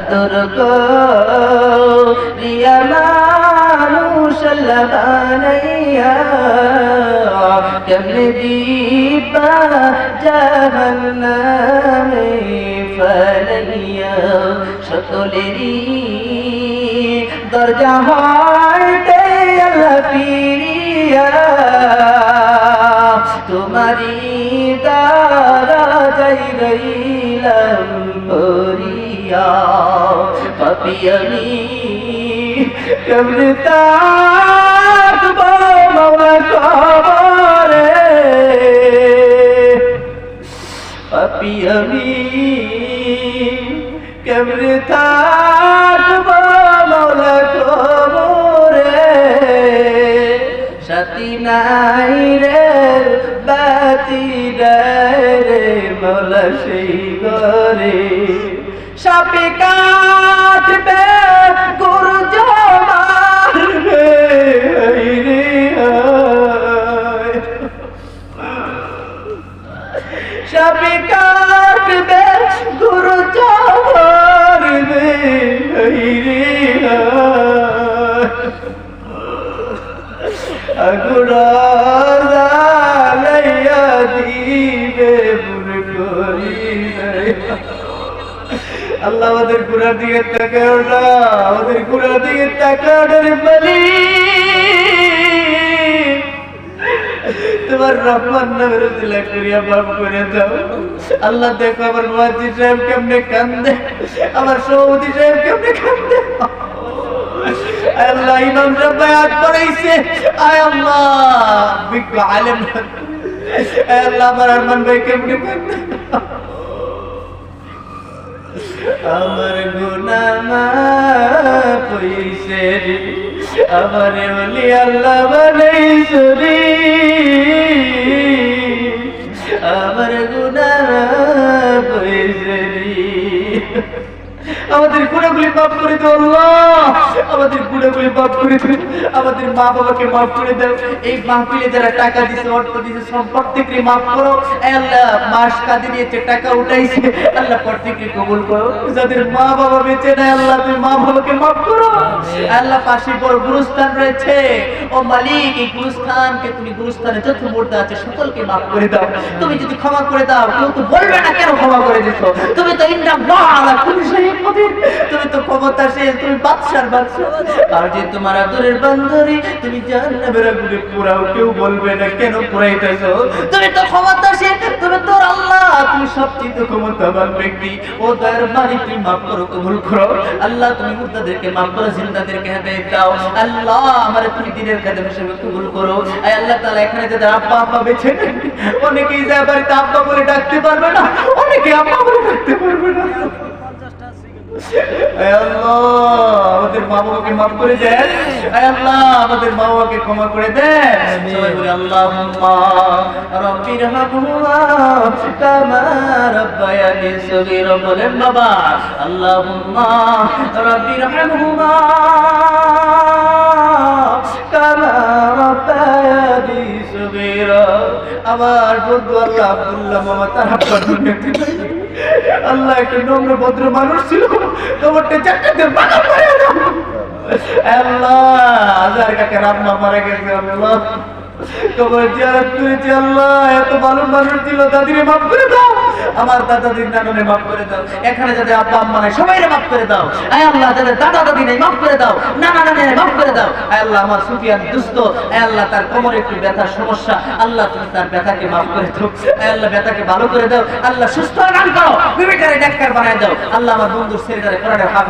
আদর করিয়া মানুষ আল্লাহ বানাইয়া কেমনে দিবা জাহান্নামে ফালাইয়া সকলেরই দরজা হইতে আল্লাহ ফিরিয়া তোমারি দ্বারা যাই রইলাম পরিয়া পাপী আমি কেমনে থাকবো মাওলা কবরে পাপী আমি কেমনে থাকবো মাওলা কবরে সাথী নাই রে বাতি নাই রে মাওলা সেই ঘরে সাপে কাটবে গুরুজ মারবে রে সাপে কাটবে গুরুজ মারবে রে আগুরা জালাইয়া দিবে বুড় করি আল্লাহ আমাদের গুনার দিকে তাকাও না, আমাদের গুনার দিকে তাকাও না রে মালিক। তোমার রহমান নামের উসিলা করিয়া মাফ করে দাও আল্লাহ। দেখো আমার মুয়াজ্জি সাহেব কেমনে কান্দে, আমার সৌদি সাহেব কেমনে কান্দে। আল্লাহ ইমাম সাহেব বায়াত পড়াইছে, আয় আল্লাহ বিজ্ঞ আলেম। আল্লাহ আমার আরমান ভাই কেমনে কান্দে। আমার গুনাহ মাফ হইছে রে, আমারে ওলি আল্লাহ বানাইছে রে। আমার গুনাহ মাফ হইছে রে, আমাদের গুনাহগুলি মাফ করে দাও আল্লাহ, আমাদের গুনাহগুলি মাফ করে দাও। আমাদের মা বাবাকে মাফ করে দাও। এই মাহফিলে যারা টাকা দিয়েছে, অর্থ দিয়েছে, সব প্রত্যেককে মাফ করো আল্লাহ। মাস কাজে দিয়েছে, টাকা উঠাইছে আল্লাহ, প্রত্যেককে কবুল করো। যাদের মা বাবা বেঁচে নাই আল্লাহ তুমি মা বাবাকে মাফ করো আল্লাহ। পাশে বড় গুরুস্থান রয়েছে, ও মালিক এই গুরুস্থানকে তুমি, গুরুস্থানে যত মুর্দা আছে সকলকে মাফ করে দাও। তুমি যদি ক্ষমা করে দাও কেউ তো বলবে না কেন ক্ষমা করে দিছো। তুমি তো ইন্নাল্লাহ আলা কুল্লি শাইইন কাদির, তুমি তো ক্ষমতাশীল, তুমি বাদশার বাদশা। আর যে তোমার আদরের বান্দরি তুমি জাহান্নামের আগুনে পোড়াও, কেউ বলবে না কেন পোড়াইতেছো। তুমি তো ক্ষমতাশীল, তুমি তো আল্লাহ, তুমি সবচেয়ে ক্ষমতাবান ব্যক্তি। ও দয়ার মালিক তুমি মাফ করো, কবুল করো আল্লাহ। তুমি মুর্দাদেরকে মাফ করো, জিন্দাদেরকে হেদায়েত দাও আল্লাহ। আমার তুমি দিনের কাজে হিসেবে কবুল করো আয় আল্লাহ তাআলা। এখানে যাদের আব্বা আম্মা বেঁচে নেই, অনেকেই যায় বাড়িতে আব্বা বলে ডাকতে পারবে না, অনেকে আম্মা বলে ডাকতে পারবে না। আয় আল্লাহ আমাদের মা বাবাকে মাফ করে দেন, আয় আল্লাহ আমাদের মা বাবাকে ক্ষমা করে দেন। সবাই বলে আল্লাহুম্মা রাব্বিরহামহুমা কামা রাব্বায়ানি সগীরা। বলেন বাবা আল্লাহুম্মা রাব্বিরহামহুমা কামা রাব্বায়ানি সগীরা। আমার বন্ধু আল্লাহ আব্দুল্লাহ মামা তার আব্বা দুনিয়াতে নাই আল্লাহ, একটা নম্র ভদ্র মানুষ ছিল, তোমারটা চারটাতে বাধা করে দাও আল্লাহ। হাজার কাকে রাম্মা মারা গেছে আল্লাহ, কবর জিয়ারত করেছি আল্লাহ। এত ভালো মানুষ ছিল, দাদিরে মাফ করে দাও, আমার দাদা দিন নানুরে মাফ করে দাও। এখানে যাদের আব্বা আম্মা নাই সবাইরে মাফ করে দাও আয় আল্লাহ। যাদের দাদা দাদি নাই মাফ করে দাও, নানা নানিরে মাফ করে দাও আয় আল্লাহ। আমার সুফিয়ান দুস্থ আয় আল্লাহ, তার কোমরে একটু ব্যথার সমস্যা আল্লাহ, তুমি তার ব্যথাকে মাফ করে দাও আয় আল্লাহ। ব্যথাকে ভালো করে দাও আল্লাহ, সুস্থ দান করো, বিবেকের ডাক্তার বানায় দাও আল্লাহ। আমার বন্ধুর ছেলেটারে কোরআনের হাফেজ